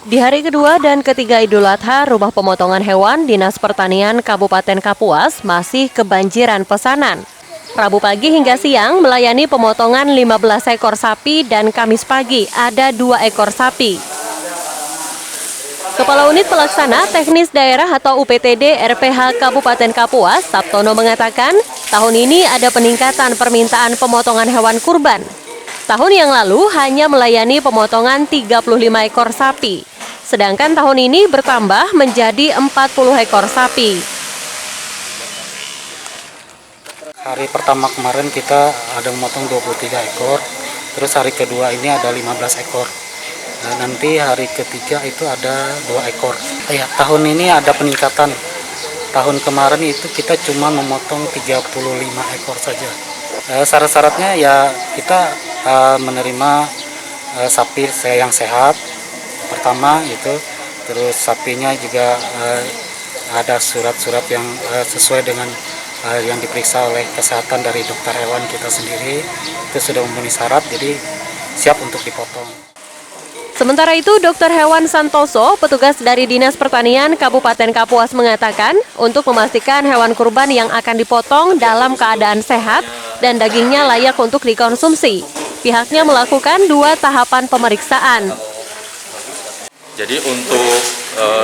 Di hari kedua dan ketiga Idul Adha, rumah pemotongan hewan Dinas Pertanian Kabupaten Kapuas masih kebanjiran pesanan. Rabu pagi hingga siang melayani pemotongan 15 ekor sapi dan Kamis pagi ada 2 ekor sapi. Kepala Unit Pelaksana Teknis Daerah atau UPTD RPH Kabupaten Kapuas, Sabtono mengatakan, tahun ini ada peningkatan permintaan pemotongan hewan kurban. Tahun yang lalu hanya melayani pemotongan 35 ekor sapi, sedangkan tahun ini bertambah menjadi 40 ekor sapi. Hari pertama kemarin kita ada memotong 23 ekor, terus hari kedua ini ada 15 ekor. Nah, nanti hari ketiga itu ada 2 ekor. Ya, tahun ini ada peningkatan. Tahun kemarin itu kita cuma memotong 35 ekor saja. Syarat-syaratnya ya kita menerima sapi yang sehat pertama itu, terus sapinya juga ada surat-surat yang sesuai dengan yang diperiksa oleh kesehatan dari dokter hewan kita sendiri, itu sudah memenuhi syarat, jadi siap untuk dipotong. Sementara itu, Dr. Hewan Santoso, petugas dari Dinas Pertanian Kabupaten Kapuas mengatakan, untuk memastikan hewan kurban yang akan dipotong dalam keadaan sehat dan dagingnya layak untuk dikonsumsi, pihaknya melakukan 2 tahapan pemeriksaan. Jadi untuk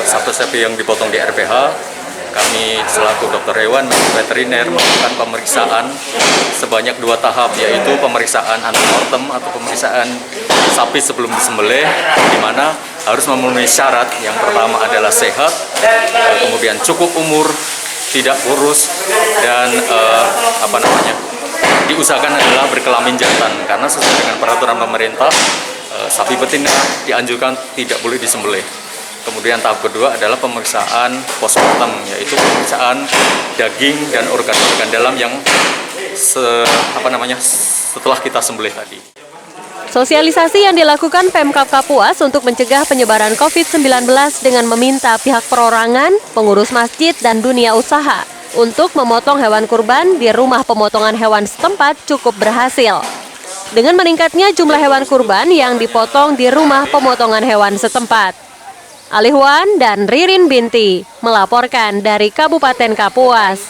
sapi-sapi yang dipotong di RPH, kami selaku dokter hewan veteriner melakukan pemeriksaan sebanyak 2 tahap, yaitu pemeriksaan antemortem atau pemeriksaan sapi sebelum disembelih, di mana harus memenuhi syarat. Yang pertama adalah sehat, kemudian cukup umur, tidak kurus, dan diusahakan adalah berkelamin jantan, karena sesuai dengan peraturan pemerintah, sapi betina dianjurkan tidak boleh disembelih. Kemudian tahap kedua adalah pemeriksaan postmortem, yaitu pemeriksaan daging dan organ-organ dalam yang setelah kita sembelih tadi. Sosialisasi yang dilakukan Pemkab Kapuas untuk mencegah penyebaran COVID-19 dengan meminta pihak perorangan, pengurus masjid, dan dunia usaha untuk memotong hewan kurban di rumah pemotongan hewan setempat cukup berhasil. Dengan meningkatnya jumlah hewan kurban yang dipotong di rumah pemotongan hewan setempat. Alihwan dan Ririn Binti melaporkan dari Kabupaten Kapuas.